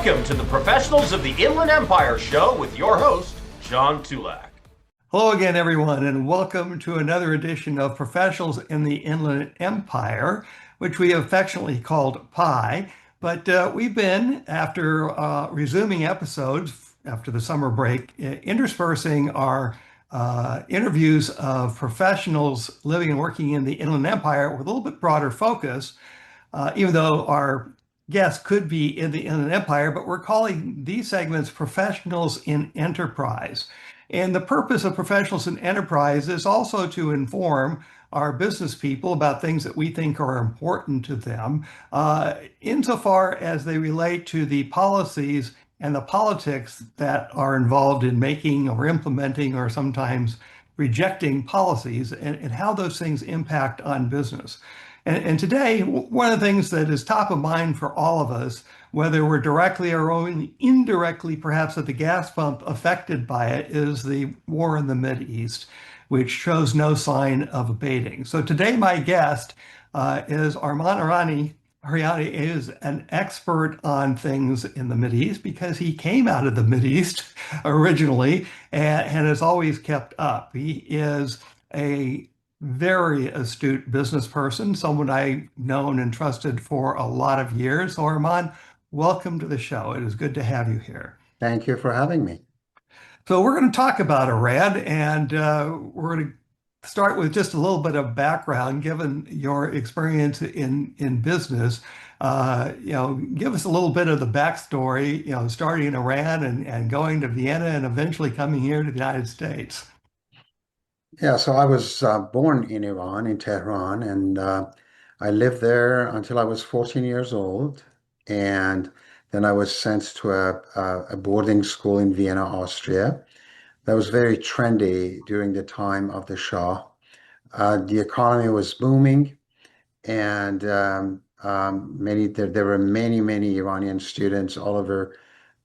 Welcome to the Professionals of the Inland Empire show with your host, John Tulac. Hello again, everyone, and welcome to another edition of Professionals in the Inland Empire, which we affectionately called PI. But we've been, after resuming episodes after the summer break, interspersing our interviews of professionals living and working in the Inland Empire with a little bit broader focus, even though our guests could be in the Inland Empire, but we're calling these segments Professionals in Enterprise. And the purpose of Professionals in Enterprise is also to inform our business people about things that we think are important to them, insofar as they relate to the policies and the politics that are involved in making or implementing or sometimes rejecting policies and how those things impact on business. And today, one of the things that is top of mind for all of us, whether we're directly or only indirectly, perhaps at the gas pump, affected by it, is the war in the Mideast, which shows no sign of abating. So today, my guest is Arman Ariane, is an expert on things in the Mideast because he came out of the Mideast originally and has always kept up. He is a very astute business person, someone I've known and trusted for a lot of years. So Arman, welcome to the show. It is good to have you here. Thank you for having me. So we're going to talk about Iran, and we're going to start with just a little bit of background, given your experience in business. Give us a little bit of the backstory, starting in Iran and going to Vienna and eventually coming here to the United States. Yeah, so I was born in Iran, in Tehran, and I lived there until I was 14 years old. And then I was sent to a boarding school in Vienna, Austria. That was very trendy during the time of the Shah. The economy was booming, and there were many Iranian students all over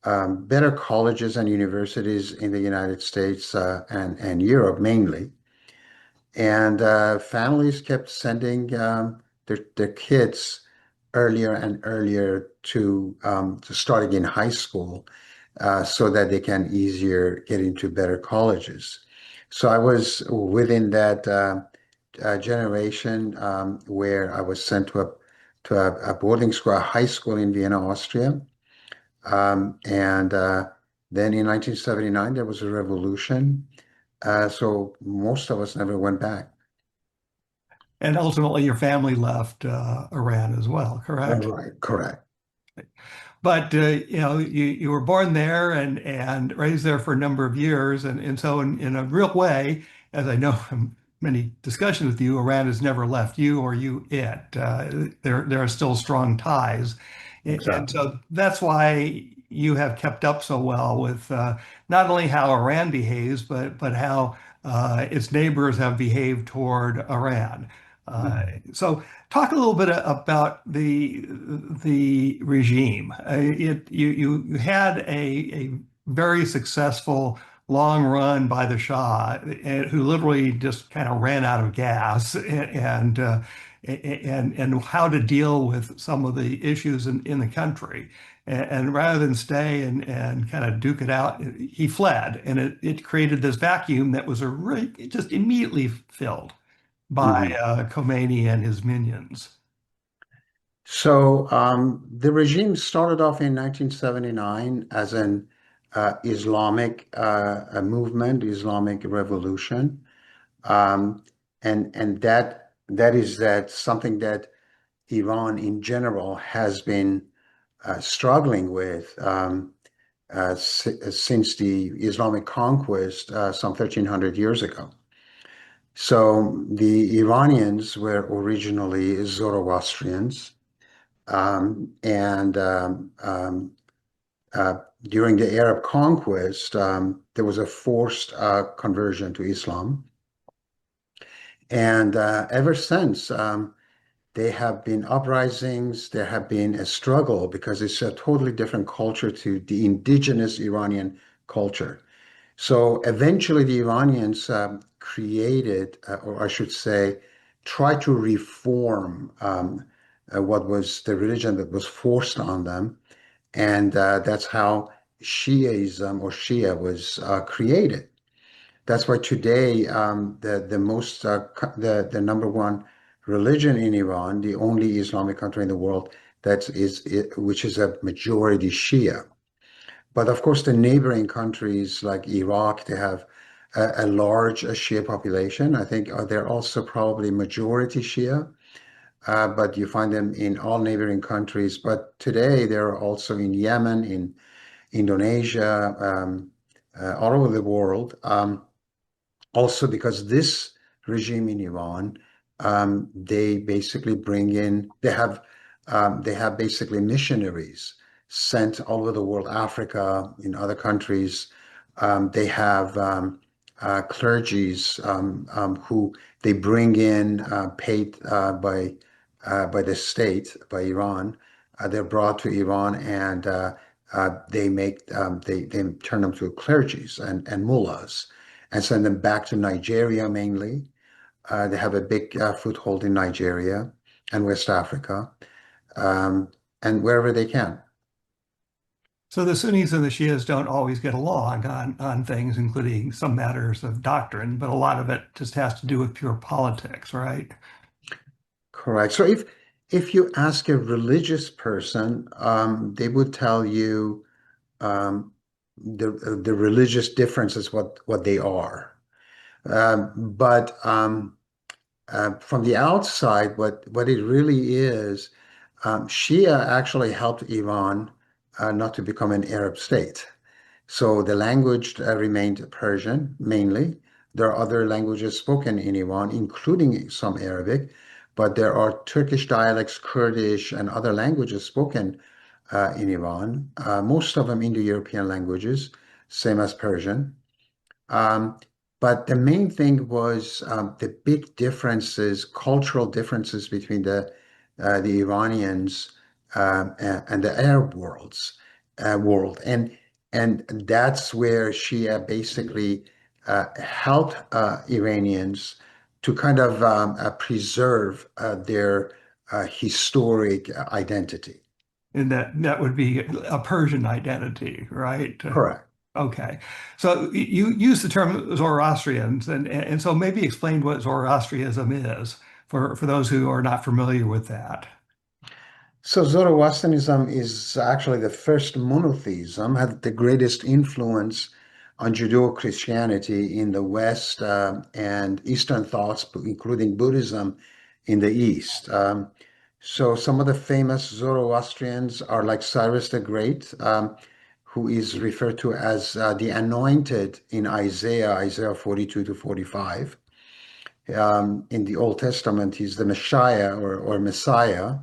better colleges and universities in the United States and Europe mainly. And families kept sending their kids earlier and earlier to starting in high school so that they can easier get into better colleges. So I was within that generation where I was sent to a boarding school, a high school in Vienna, Austria. And then in 1979, there was a revolution. So most of us never went back. And ultimately, your family left Iran as well, correct? Right, correct. But you were born there and raised there for a number of years, and so in a real way, as I know from many discussions with you, Iran has never left you or you it. There are still strong ties, Exactly. and so that's why you have kept up so well with not only how Iran behaves, but how its neighbors have behaved toward Iran. So talk a little bit about the regime. You had a very successful long run by the Shah, who literally just kind of ran out of gas, and how to deal with some of the issues in the country. And rather than stay and kind of duke it out, he fled, and it created this vacuum that was just immediately filled by Khomeini and his minions. So the regime started off in 1979 as an Islamic movement, Islamic revolution, and that is something that Iran in general has been struggling with since the Islamic conquest some 1300 years ago. So the Iranians were originally Zoroastrians, and during the Arab conquest, there was a forced conversion to Islam. And ever since, there have been uprisings, there have been a struggle because it's a totally different culture to the indigenous Iranian culture. So eventually the Iranians created, or I should say, tried to reform what was the religion that was forced on them. And that's how Shiaism or Shia was created. That's why today the number one religion in Iran, the only Islamic country in the world which is a majority Shia. But of course, the neighboring countries like Iraq, they have a large Shia population. I think they're also probably majority Shia, but you find them in all neighboring countries. But today, they're also in Yemen, in Indonesia, all over the world. Also, because this regime in Iran, they basically they have basically missionaries sent all over the world, Africa, in other countries. They have clergies who they bring in, paid by the state, by Iran. They're brought to Iran and they turn them to clergies and mullahs and send them back to Nigeria mainly. They have a big foothold in Nigeria and West Africa, um, and wherever they can. So the Sunnis and the Shias don't always get along on things, including some matters of doctrine, but a lot of it just has to do with pure politics, right? Correct. So if you ask a religious person, they would tell you um, the religious differences what they are. But from the outside, what it really is, Shia actually helped Iran not to become an Arab state. So the language remained Persian mainly. There are other languages spoken in Iran, including some Arabic, but there are Turkish dialects, Kurdish, and other languages spoken in Iran. Most of them Indo-European languages, same as Persian. Um, but the main thing was the big differences, cultural differences between the Iranians and the Arab world, and that's where Shia basically helped Iranians to kind of preserve their historic identity. And that would be a Persian identity, right? Correct. Okay. So you use the term Zoroastrians, and so maybe explain what Zoroastrianism is for those who are not familiar with that. So Zoroastrianism is actually the first monotheism, had the greatest influence on Judeo-Christianity in the West and Eastern thoughts, including Buddhism in the East. So some of the famous Zoroastrians are like Cyrus the Great, who is referred to as the anointed in Isaiah 42 to 45. In the Old Testament, he's the Messiah or Messiah.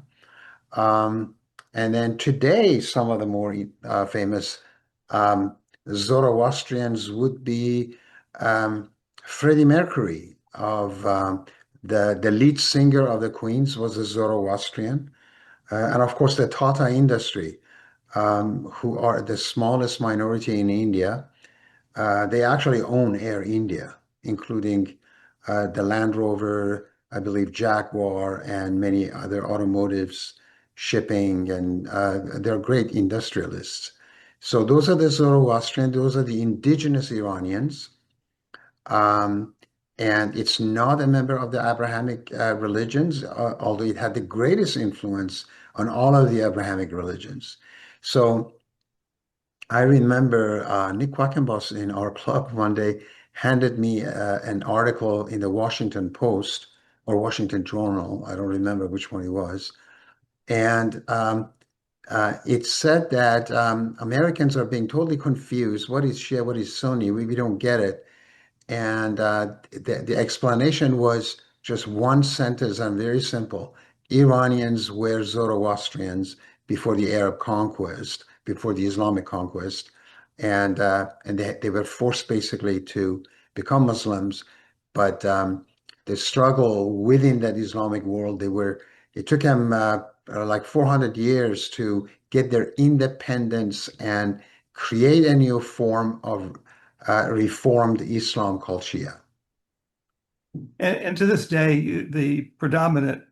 Um, and then today, some of the more famous um, Zoroastrians would be um, Freddie Mercury of the lead singer of the Queens was a Zoroastrian, and of course the Tata industry, who are the smallest minority in India. They actually own Air India, including the Land Rover, I believe Jaguar, and many other automotives, shipping, and they're great industrialists. So those are the Zoroastrian, those are the indigenous Iranians. Um, and it's not a member of the Abrahamic religions, although it had the greatest influence on all of the Abrahamic religions. So I remember Nick Quackenbos in our club one day handed me an article in the Washington Post or Washington Journal. I don't remember which one it was. And it said that Americans are being totally confused. What is Shia? What is Sunni? We don't get it. And the explanation was just one sentence and very simple. Iranians were Zoroastrians before the Arab conquest, before the Islamic conquest, and they were forced basically to become Muslims. But the struggle within that Islamic world, it took them like 400 years to get their independence and create a new form of reformed Islam called Shia. And to this day, the predominant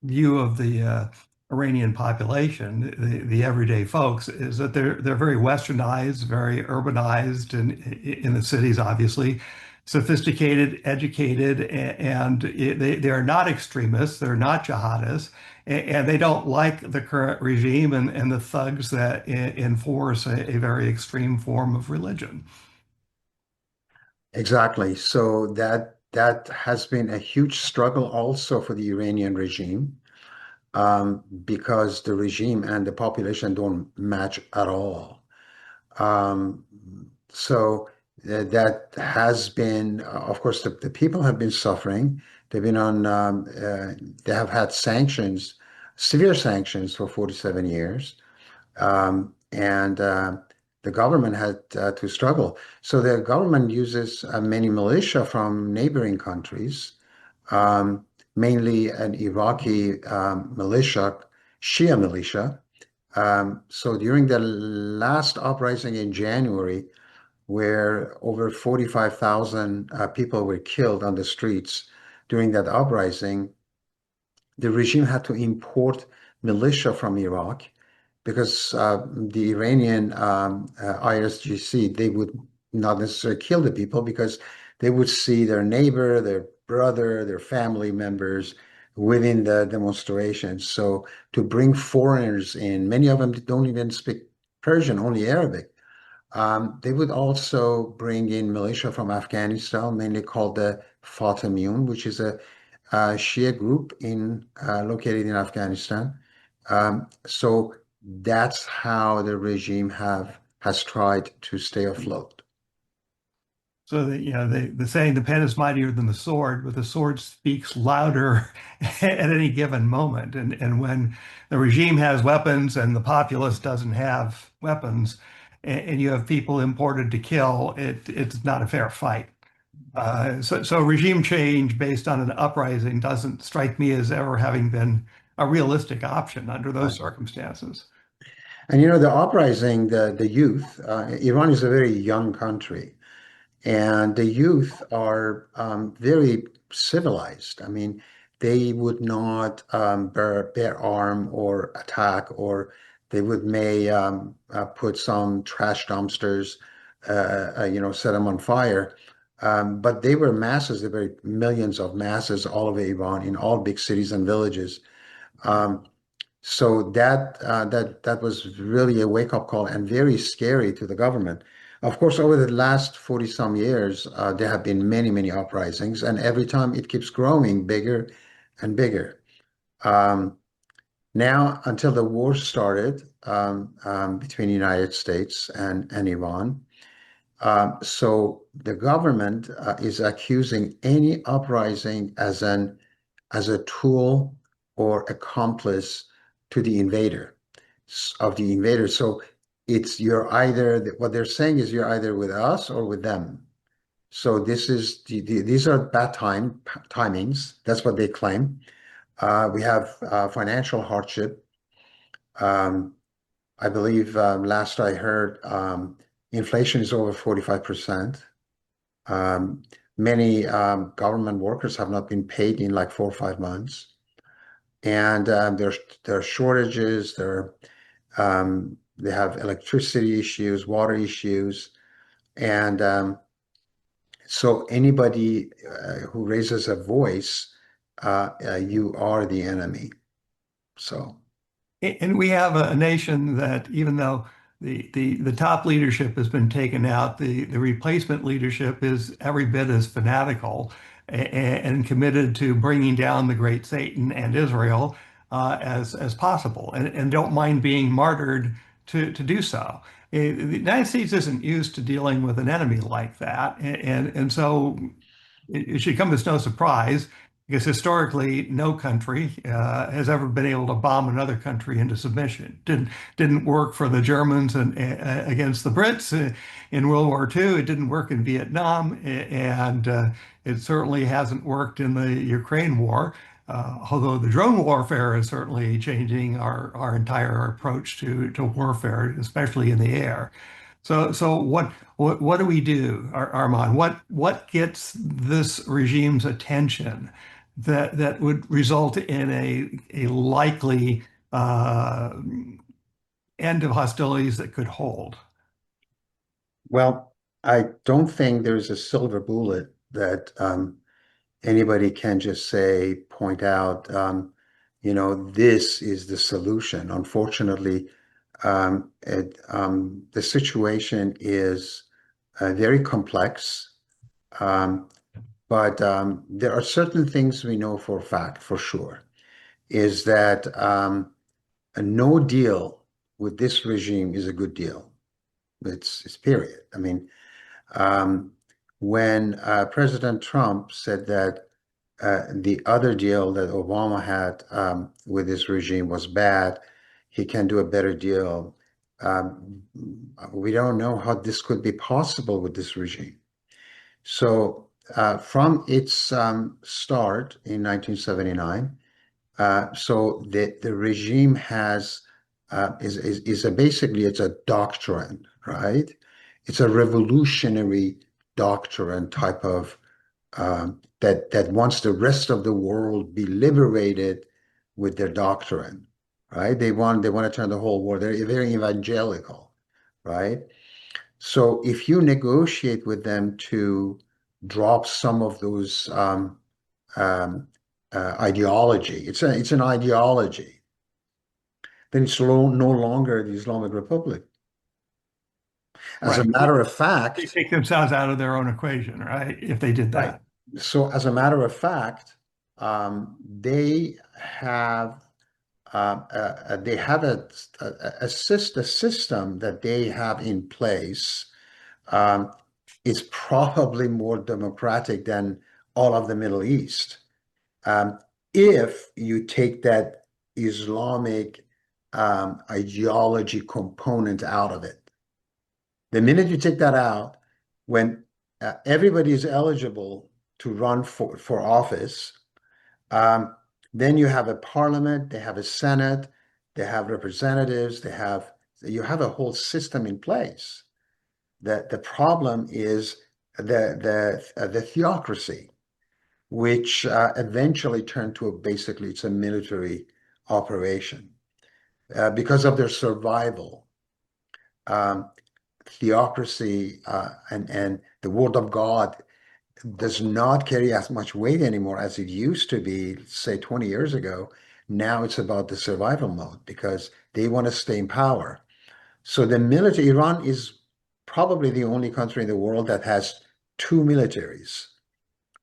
view of the Iranian population, the everyday folks, is that they're very westernized, very urbanized, and in the cities, obviously, sophisticated, educated, and they are not extremists, they're not jihadists, and they don't like the current regime and the thugs that enforce a very extreme form of religion. Exactly. So that has been a huge struggle also for the Iranian regime, because the regime and the population don't match at all. Um, so that has been, of course, the people have been suffering. They've been on, they have had sanctions, severe sanctions for 47 years. And the government had to struggle. So the government uses many militia from neighboring countries, um, mainly an Iraqi militia, Shia militia. So during the last uprising in January, where over 45,000 people were killed on the streets during that uprising, the regime had to import militia from Iraq because the Iranian IRGC, they would not necessarily kill the people because they would see their neighbor, their brother, their family members within the demonstrations. So to bring foreigners in, many of them don't even speak Persian, only Arabic. They would also bring in militia from Afghanistan, mainly called the Fatimiyun, which is a Shia group located in Afghanistan. So that's how the regime has tried to stay afloat. So the saying, the pen is mightier than the sword, but the sword speaks louder at any given moment. And when the regime has weapons and the populace doesn't have weapons, and you have people imported to kill, it's not a fair fight. So regime change based on an uprising doesn't strike me as ever having been a realistic option under those Right. circumstances. And the uprising, the youth, Iran is a very young country. And the youth are very civilized. I mean, they would not bear arm or attack, or they would may put some trash dumpsters, set them on fire. But they were masses. There were millions of masses all over Iran in all big cities and villages. Um, so that was really a wake-up call and very scary to the government. Of course, over the last 40 some years, there have been many, many uprisings, and every time it keeps growing bigger and bigger. Um, Now, until the war started between the United States and Iran, so the government is accusing any uprising as a tool or accomplice to the invader of the invader. So it's you're either what they're saying is you're either with us or with them. So these are bad timings. That's what they claim. We have financial hardship. Um, I believe last I heard, inflation is over 45%. Um, Many government workers have not been paid in like 4 or 5 months, and there are shortages. They have electricity issues, water issues, and so anybody who raises a voice, you are the enemy. So. And we have a nation that, even though the top leadership has been taken out, the replacement leadership is every bit as fanatical and committed to bringing down the great Satan and Israel as possible, and don't mind being martyred to do so. The United States isn't used to dealing with an enemy like that, and so it should come as no surprise because historically no country has ever been able to bomb another country into submission. Didn't work for the Germans against the Brits in World War II. It didn't work in Vietnam, and it certainly hasn't worked in the Ukraine war. Although the drone warfare is certainly changing our entire approach to warfare, especially in the air. So what do we do, Arman? What gets this regime's attention that would result in a likely uh, end of hostilities that could hold? Well, I don't think there's a silver bullet that anybody can just say, point out, this is the solution. Unfortunately, the situation is very complex, um, but there are certain things we know for a fact, for sure, is that a no deal with this regime is a good deal. It's period. I mean, um, when President Trump said that the other deal that Obama had with this regime was bad, he can do a better deal. Um, we don't know how this could be possible with this regime. So, from its start in 1979, so the regime has is a basically it's a doctrine, right? It's a revolutionary doctrine type of that wants the rest of the world be liberated with their doctrine, right? They want to turn the whole world. They're very evangelical, right? So if you negotiate with them to drop some of those um, ideology, it's an ideology, then it's no longer the Islamic Republic. As a Right. matter of They fact, take themselves out of their own equation, right? If they did right. that. So as a matter of fact, they have a system that they have in place um, is probably more democratic than all of the Middle East. Um, if you take that Islamic ideology component out of it, the minute you take that out, when everybody is eligible to run for office, um, then you have a parliament, they have a senate, they have representatives, you have a whole system in place. The problem is the theocracy, which eventually turned to basically it's a military operation because of their survival. Um, Theocracy and the word of God does not carry as much weight anymore as it used to be, say 20 years ago. Now it's about the survival mode because they want to stay in power. So the military, Iran is probably the only country in the world that has two militaries.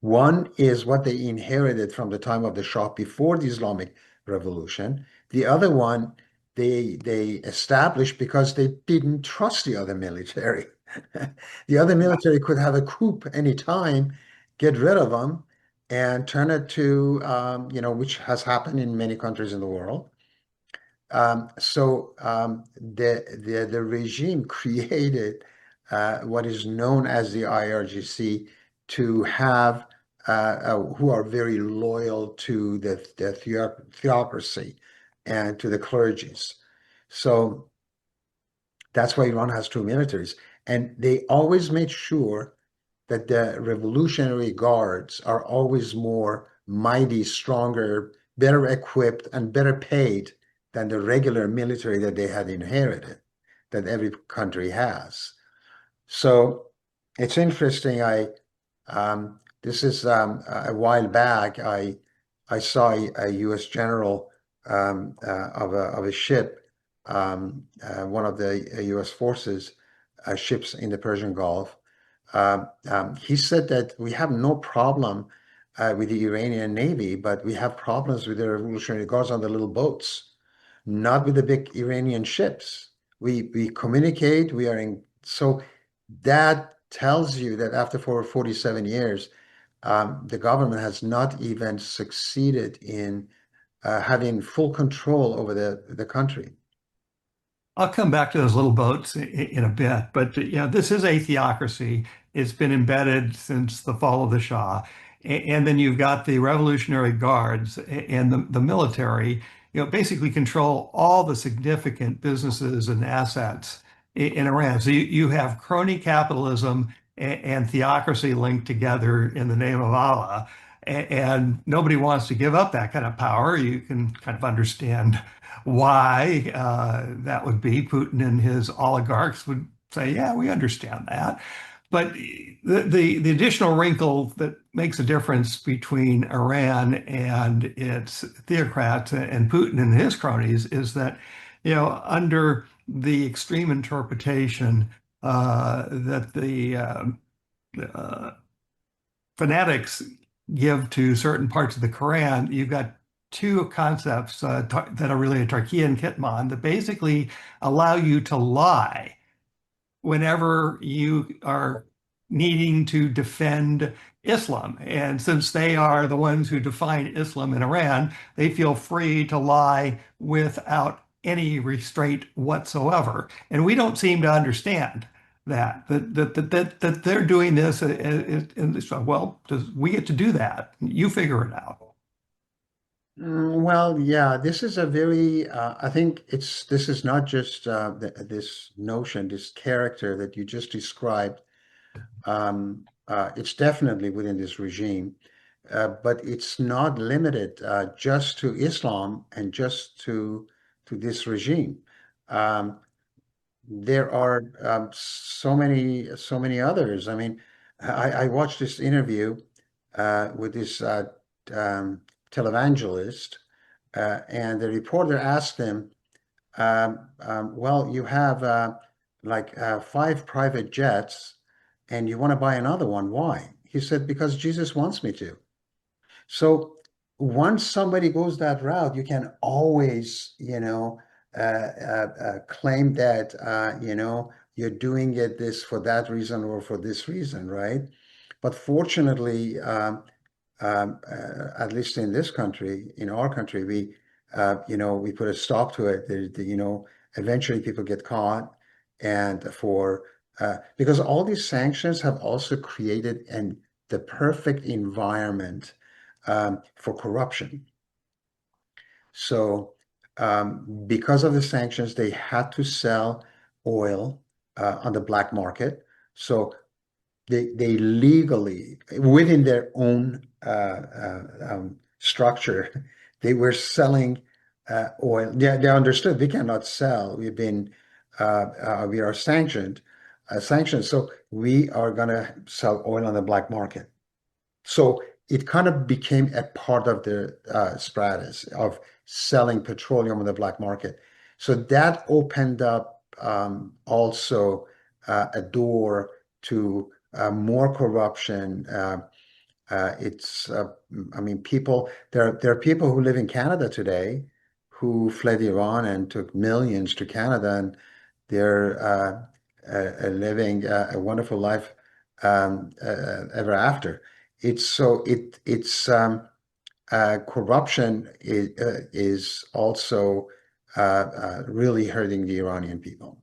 One is what they inherited from the time of the Shah before the Islamic Revolution. The other one they established because they didn't trust the other military. The other military could have a coup anytime, get rid of them, and turn it to which has happened in many countries in the world. The regime created what is known as the IRGC to have who are very loyal to the theocracy and to the clergies. So that's why Iran has two militaries, and they always made sure that the Revolutionary Guards are always more mighty, stronger, better equipped, and better paid than the regular military that they had inherited, that every country has. So it's interesting. This is a while back. I saw a U.S. general of a ship, one of the U.S. forces ships in the Persian Gulf. He said that we have no problem with the Iranian Navy, but we have problems with the Revolutionary Guards on the little boats, not with the big Iranian ships. We communicate. We are in. So that tells you that after 47 years, the government has not even succeeded in having full control over the country. I'll come back to those little boats in a bit, but this is a theocracy. It's been embedded since the fall of the Shah, and then you've got the Revolutionary Guards and the military. Basically control all the significant businesses and assets in Iran. So you have crony capitalism and theocracy linked together in the name of Allah. And nobody wants to give up that kind of power. You can kind of understand why that would be. Putin and his oligarchs would say, yeah, we understand that. But the additional wrinkle that makes a difference between Iran and its theocrats and Putin and his cronies is that, under the extreme interpretation that the uh, fanatics give to certain parts of the Quran, you've got two concepts that are really a Tarkiya and Kitman that basically allow you to lie whenever you are needing to defend Islam. And since they are the ones who define Islam in Iran, they feel free to lie without any restraint whatsoever. And we don't seem to understand that they're doing this and it's like, well, we get to do that. You figure it out. Well, yeah, this is a very, I think this is not just this notion, this character that you just described. It's definitely within this regime, but it's not limited just to Islam and just to this regime. Um, there are so many others. I mean, I watched this interview with this um, televangelist, and the reporter asked him, "Well, you have like five private jets, and you want to buy another one. Why?" He said, "Because Jesus wants me to." So once somebody goes that route, you can always, claim that, you're doing it this for that reason or for this reason, right? But fortunately, at least in this country, in our country, we put a stop to it. Eventually people get caught, and because all these sanctions have also created the perfect environment for corruption. So, because of the sanctions, they had to sell oil on the black market. So they legally, within their own structure, they were selling oil. They understood they cannot sell. We are sanctioned. So we are going to sell oil on the black market. So it kind of became a part of the stratus of selling petroleum on the black market. So that opened up also a door to more corruption. I mean, there are people who live in Canada today who fled Iran and took millions to Canada, and they're living a wonderful life ever after. It's corruption is also really hurting the Iranian people.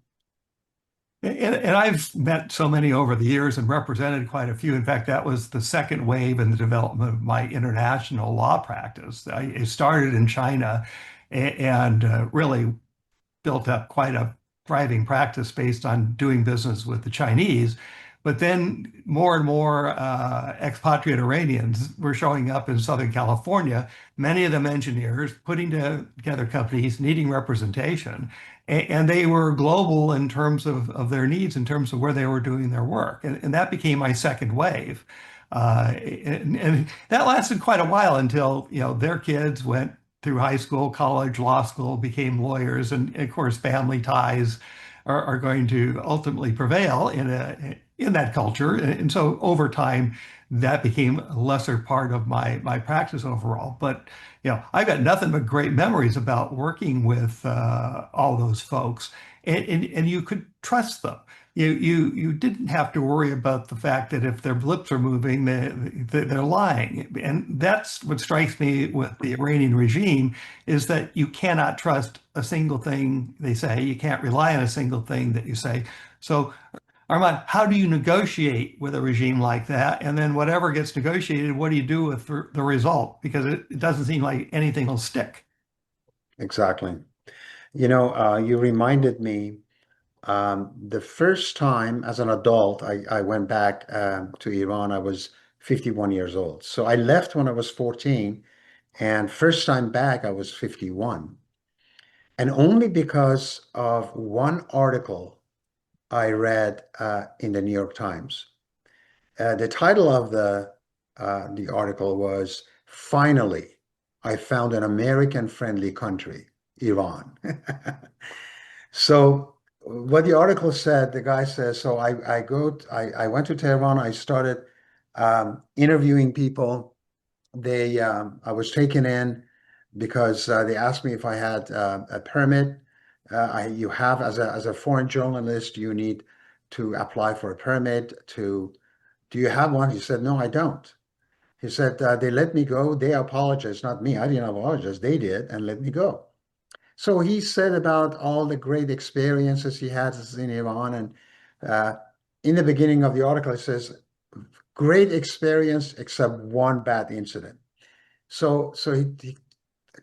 And I've met so many over the years and represented quite a few. In fact, that was the second wave in the development of my international law practice. It started in China and really built up quite a thriving practice based on doing business with the Chinese. But then more and more expatriate Iranians were showing up in Southern California, many of them engineers, putting together companies needing representation. And they were global in terms of their needs, in terms of where they were doing their work. And that became my second wave. And that lasted quite a while until, their kids went through high school, college, law school, became lawyers, and of course, family ties are going to ultimately prevail in that culture. And so over time, that became a lesser part of my practice overall. But I've got nothing but great memories about working with all those folks, and you could trust them. You didn't have to worry about the fact that if their lips are moving, they're lying. And that's what strikes me with the Iranian regime is that you cannot trust a single thing they say. You can't rely on a single thing that you say. So, Arman, how do you negotiate with a regime like that? And then whatever gets negotiated, what do you do with the result? Because it doesn't seem like anything will stick. Exactly. You reminded me the first time as an adult I went back to Iran. I was 51 years old. So I left when I was 14, and first time back, I was 51. And only because of one article I read in the New York Times. The title of the article was "Finally, I Found an American-Friendly Country, Iran." So what the article said, the guy says, so I went to Tehran. I started interviewing people. I was taken in because they asked me if I had a permit. You have, as a foreign journalist, you need to apply for a permit to. Do you have one? He said, no, I don't. He said, they let me go. They apologized, not me. I didn't apologize. They did and let me go. So he said about all the great experiences he had in Iran. And uh, in the beginning of the article, it says, great experience except one bad incident. So he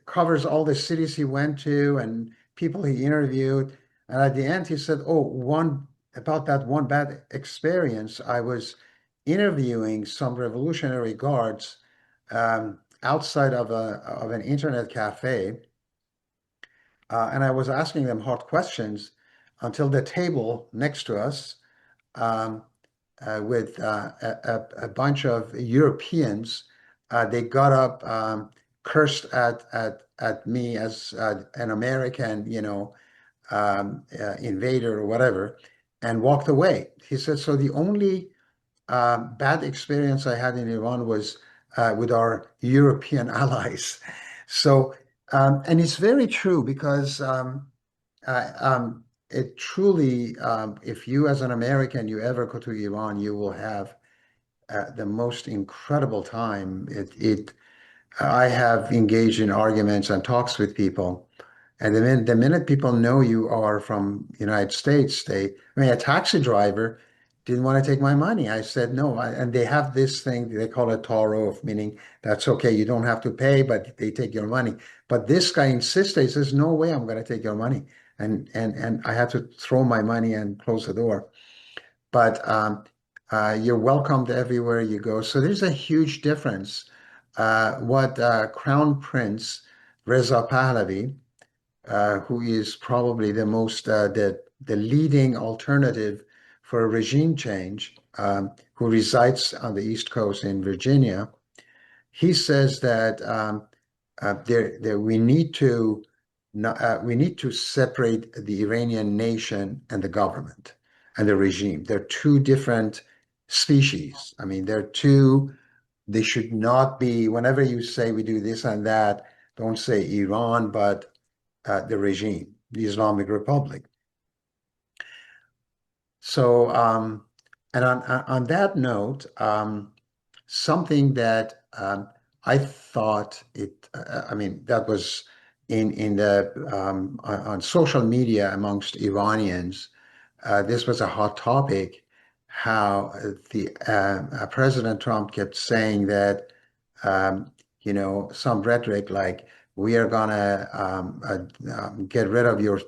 covers all the cities he went to and people he interviewed. And at the end, he said, oh, one about that one bad experience, I was interviewing some Revolutionary Guards outside of an internet cafe. And I was asking them hard questions until the table next to us um, with a bunch of Europeans. They got up, cursed at me as an American, invader or whatever, and walked away. He said, so the only bad experience I had in Iran was with our European allies. So, and it's very true because it truly, if you as an American, you ever go to Iran, you will have the most incredible time. I have engaged in arguments and talks with people, and the minute people know you are from United States, I mean, a taxi driver didn't want to take my money. I said no, and they have this thing they call it taro, meaning that's okay, you don't have to pay, but they take your money. But this guy insisted. He says, no way, I'm going to take your money, and I had to throw my money and close the door. But you're welcomed everywhere you go. So there's a huge difference. What Crown Prince Reza Pahlavi, who is probably the leading alternative for a regime change, who resides on the East Coast in Virginia, he says that we need to separate the Iranian nation and the government and the regime. They're two different species. I mean, they should not be, whenever you say we do this and that, don't say Iran, but the regime, the Islamic Republic. So, and on that note, something that I thought I mean, that was in the on social media amongst Iranians. This was a hot topic. How the President Trump kept saying that some rhetoric like we are gonna get rid of your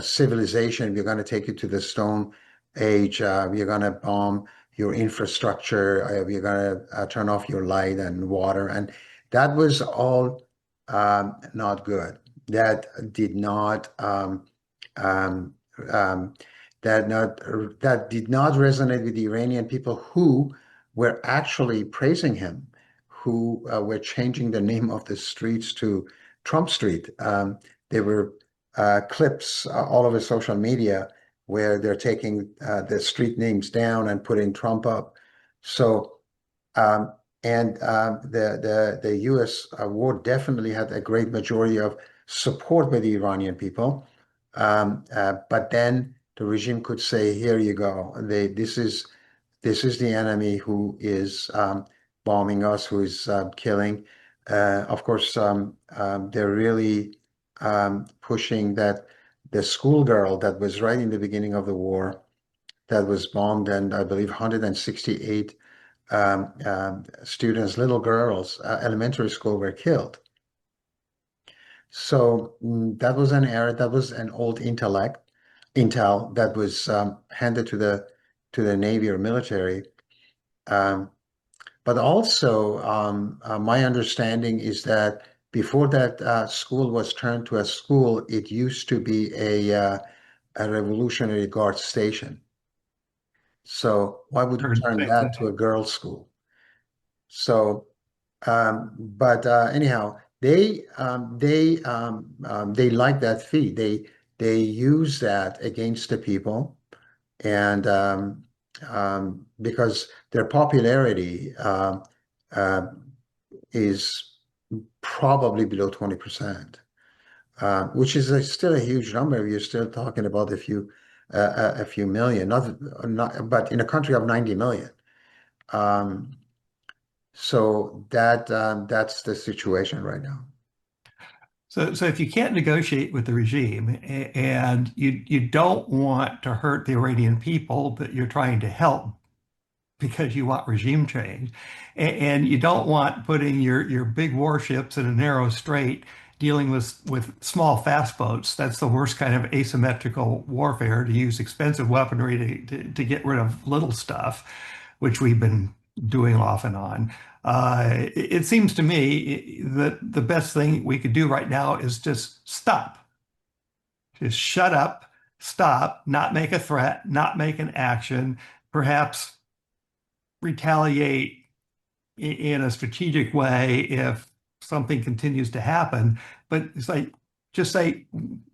civilization. We're gonna take you to the Stone Age. We're gonna bomb your infrastructure. We're gonna turn off your light and water, and that was all not good. That did not um, um, that did not resonate with the Iranian people who were actually praising him, who were changing the name of the streets to Trump Street. There were clips all over social media where they're taking the street names down and putting Trump up. So, the U.S. war definitely had a great majority of support by the Iranian people. But then the regime could say, "Here you go. This is the enemy who is bombing us, who is killing." Of course, they're really pushing that the schoolgirl that was right in the beginning of the war that was bombed, and I believe 168 students, little girls, elementary school, were killed. So that was an error. That was an old intel that was handed to the Navy or military. Um, But also, my understanding is that before that school was turned to a school, it used to be a Revolutionary Guard station. So why would you Heard the turn same that to thing. a girls' school? So, but anyhow, they like that fee. They use that against the people, and because their popularity uh, is probably below 20%, which is still a huge number. You're still talking about a few million, but in a country of 90 million. Um, so that's the situation right now. So if you can't negotiate with the regime and you don't want to hurt the Iranian people, but you're trying to help because you want regime change, and you don't want putting your big warships in a narrow strait dealing with small fast boats. That's the worst kind of asymmetrical warfare, to use expensive weaponry to get rid of little stuff, which we've been doing off and on. It seems to me that the best thing we could do right now is just stop. Just shut up, stop, not make a threat, not make an action, perhaps retaliate in a strategic way if something continues to happen. But it's like, just say,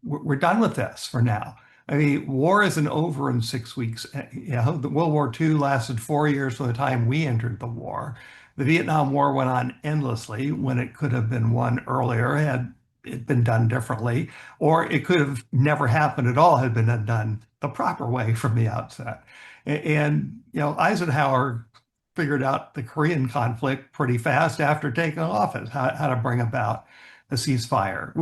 we're done with this for now. I mean, war isn't over in 6 weeks. The World War II lasted 4 years from the time we entered the war. The Vietnam War went on endlessly when it could have been won earlier had it been done differently, or it could have never happened at all had been done the proper way from the outset. And Eisenhower figured out the Korean conflict pretty fast after taking office, how to bring about a ceasefire.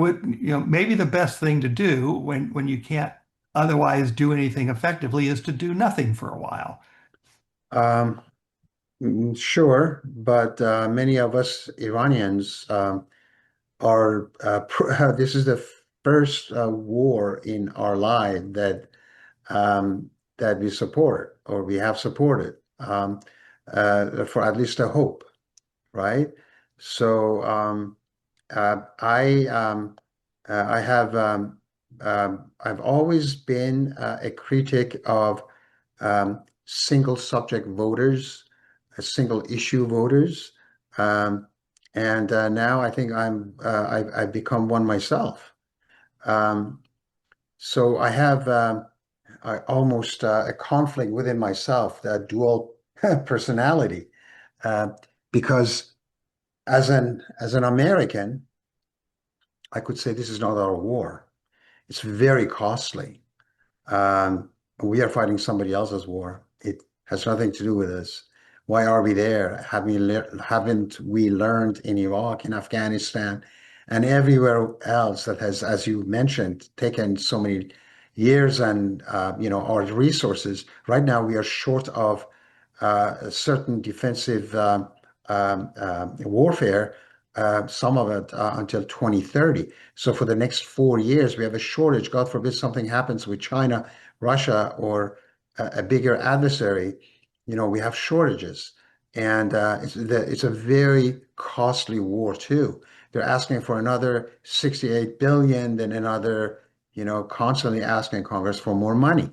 Maybe the best thing to do when you can't otherwise do anything effectively is to do nothing for a while. Um, sure, but many of us Iranians are this is the first war in our life that we support or we have supported for at least a hope, right? So I have I've always been a critic of single subject voters, single issue voters, um, and now I think I've become one myself. Um, so I have almost a conflict within myself, that dual personality, uh, because as an American, I could say this is not our war. It's very costly. Um, we are fighting somebody else's war. It has nothing to do with us. Why are we there? Haven't we learned in Iraq, in Afghanistan, and everywhere else that has, as you mentioned, taken so many years and our resources? Right now, we are short of certain defensive warfare, some of it until 2030. So for the next 4 years, we have a shortage. God forbid something happens with China, Russia, or a bigger adversary. We have shortages, and it's a very costly war too. They're asking for another 68 billion, then another, constantly asking Congress for more money.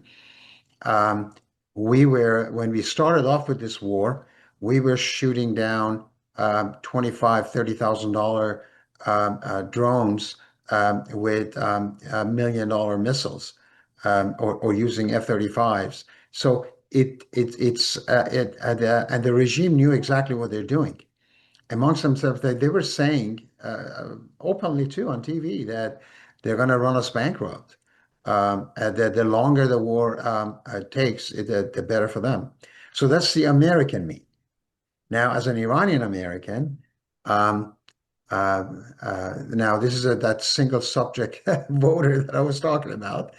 Um, when we started off with this war, we were shooting down 25, $30,000 drones with $1 million missiles, or using F-35s. So and the regime knew exactly what they're doing. Amongst themselves, they were saying openly too on TV that they're going to run us bankrupt. And that the longer the war takes, the better for them. So that's the American me. Now, as an Iranian American, um, now this is that single subject voter that I was talking about.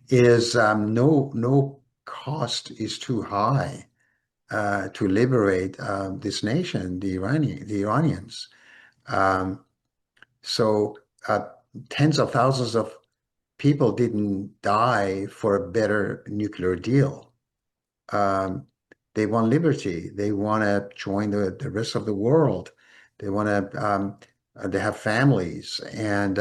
Is no cost is too high to liberate this nation, the Iranians. Um, so tens of thousands of people didn't die for a better nuclear deal. Um, They want liberty. They want to join the rest of the world. They want to they have families, and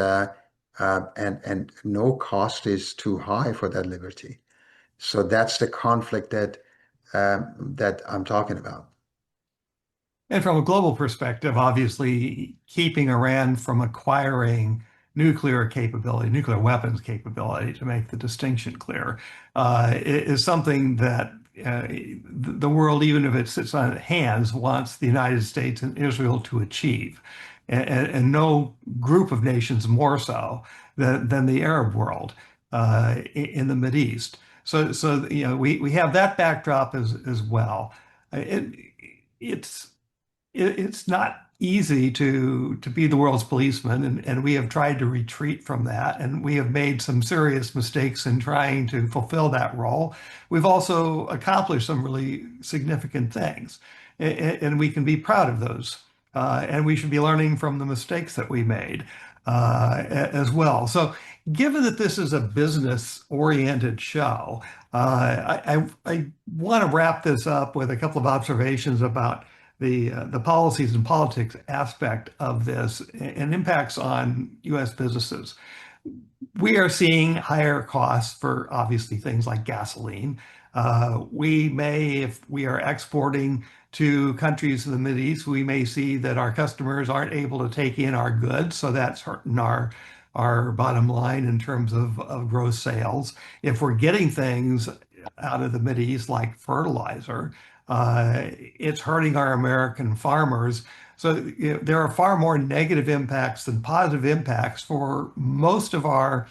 no cost is too high for that liberty. So that's the conflict that I'm talking about. And from a global perspective, obviously, keeping Iran from acquiring nuclear capability, nuclear weapons capability, to make the distinction clear, is something that the world, even if it sits on its hands, wants the United States and Israel to achieve. And no group of nations more so than the Arab world in the Mideast. So we have that backdrop as well. It, it's it's not easy to be the world's policeman, and we have tried to retreat from that, and we have made some serious mistakes in trying to fulfill that role. We've also accomplished some really significant things, and we can be proud of those. And we should be learning from the mistakes that we made as well. So, given that this is a business-oriented show, I want to wrap this up with a couple of observations about the policies and politics aspect of this and impacts on U.S. businesses. We are seeing higher costs for obviously things like gasoline. We may, if we are exporting to countries in the Mideast, we may see that our customers aren't able to take in our goods, so that's hurting our bottom line in terms of gross sales. If we're getting things out of the Mideast like fertilizer, it's hurting our American farmers. So there are far more negative impacts than positive impacts for most of our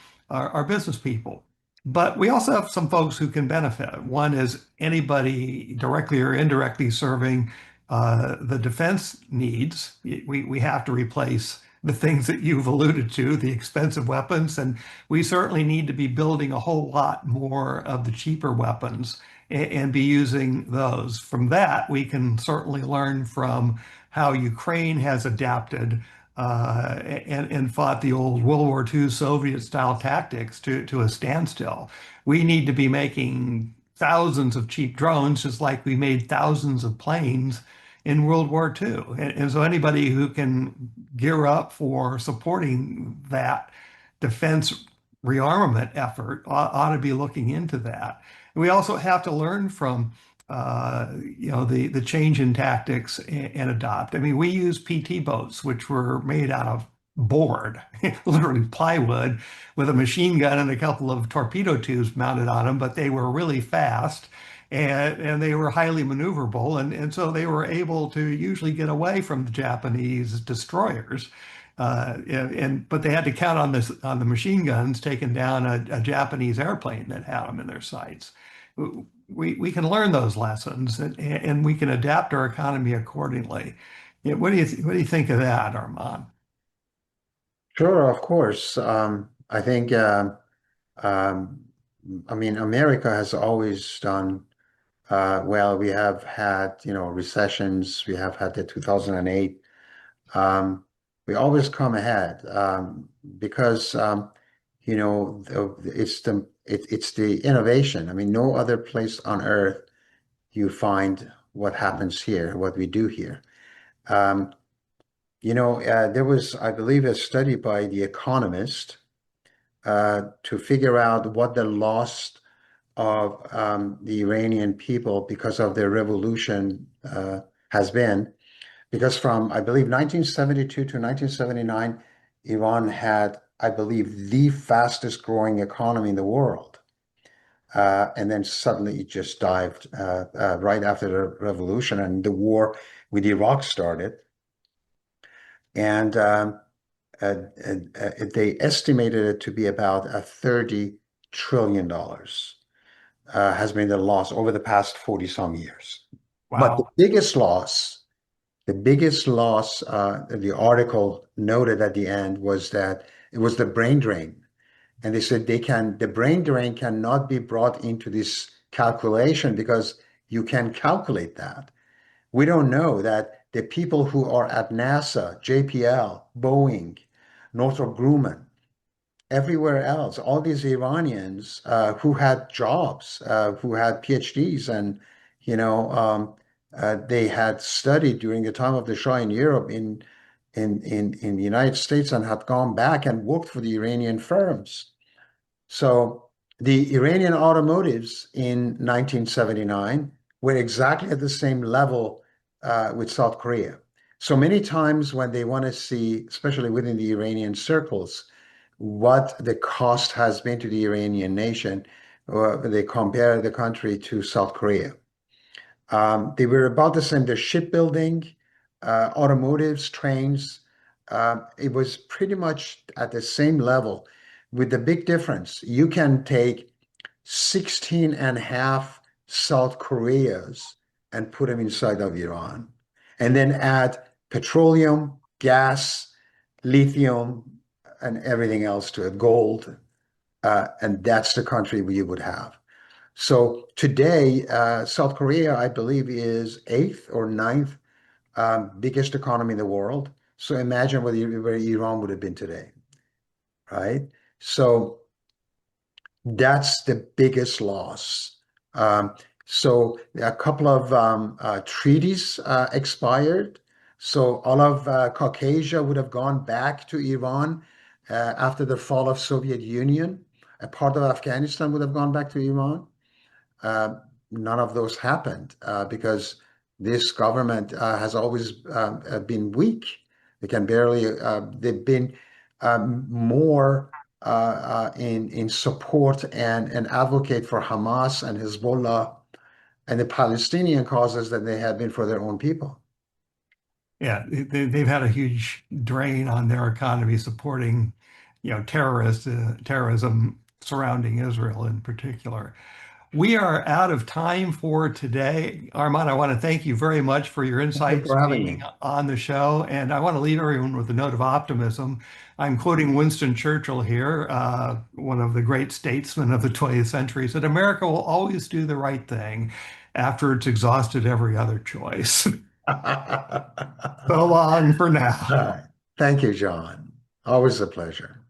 business people. But we also have some folks who can benefit. One is anybody directly or indirectly serving the defense needs. We have to replace the things that you've alluded to, the expensive weapons, and we certainly need to be building a whole lot more of the cheaper weapons and be using those. From that, we can certainly learn from how Ukraine has adapted and fought the old World War II Soviet-style tactics to a standstill. We need to be making thousands of cheap drones, just like we made thousands of planes in World War II. And so anybody who can gear up for supporting that defense rearmament effort ought to be looking into that. We also have to learn from the change in tactics and adopt. I mean, we use PT boats, which were made out of board, literally plywood, with a machine gun and a couple of torpedo tubes mounted on them, but they were really fast and they were highly maneuverable. And so they were able to usually get away from the Japanese destroyers. But they had to count on the machine guns taking down a Japanese airplane that had them in their sights. We can learn those lessons and we can adapt our economy accordingly. Yeah, what do you think of that, Arman? Sure, of course. I think, um, I mean, America has always done well. We have had, recessions. We have had the 2008. We always come ahead because, it's the innovation. I mean, no other place on earth you find what happens here, what we do here. Um, there was, I believe, a study by The Economist to figure out what the loss of the Iranian people because of their revolution has been. Because from, I believe, 1972 to 1979, Iran had, I believe, the fastest growing economy in the world. And then suddenly it just dived right after the revolution, and the war with Iraq started. And they estimated it to be about a $30 trillion has been the loss over the past 40 some years. But Wow. the biggest loss, the article noted at the end was that it was the brain drain. And they said the brain drain cannot be brought into this calculation because you can calculate that. We don't know that the people who are at NASA, JPL, Boeing, Northrop Grumman, everywhere else, all these Iranians who had jobs, who had PhDs and, They had studied during the time of the Shah in Europe in the United States and had gone back and worked for the Iranian firms. So the Iranian automotives in 1979 were exactly at the same level with South Korea. So many times when they want to see, especially within the Iranian circles, what the cost has been to the Iranian nation, they compare the country to South Korea. They were about the same. The shipbuilding, automotives, trains, it was pretty much at the same level, with the big difference. You can take 16 and a half South Koreas and put them inside of Iran, and then add petroleum, gas, lithium, and everything else to it, gold, and that's the country we would have. So today, South Korea, I believe, is eighth or ninth biggest economy in the world. So imagine where Iran would have been today, right? So that's the biggest loss. So a couple of treaties expired. So all of Caucasia would have gone back to Iran after the fall of Soviet Union. A part of Afghanistan would have gone back to Iran. None of those happened because this government has always been weak. They can barely, they've been more in support and advocate for Hamas and Hezbollah and the Palestinian causes than they have been for their own people. Yeah, they've had a huge drain on their economy supporting, terrorism surrounding Israel in particular. We are out of time for today. Arman, I want to thank you very much for your Thank you insights for having being me. on the show. And I want to leave everyone with a note of optimism. I'm quoting Winston Churchill here, one of the great statesmen of the 20th century, said, America will always do the right thing after it's exhausted every other choice. So long for All now. right. Thank you, John. Always a pleasure.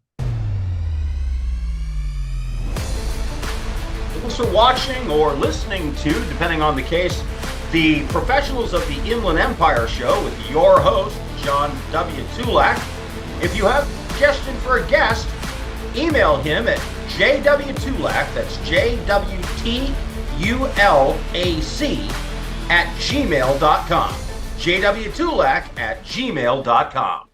Thanks for watching or listening to, depending on the case, the Professionals of the Inland Empire show with your host, John W. Tulac. If you have a suggestion for a guest, email him at jwtulac, that's JWTULAC, @gmail.com. jwtulac @gmail.com.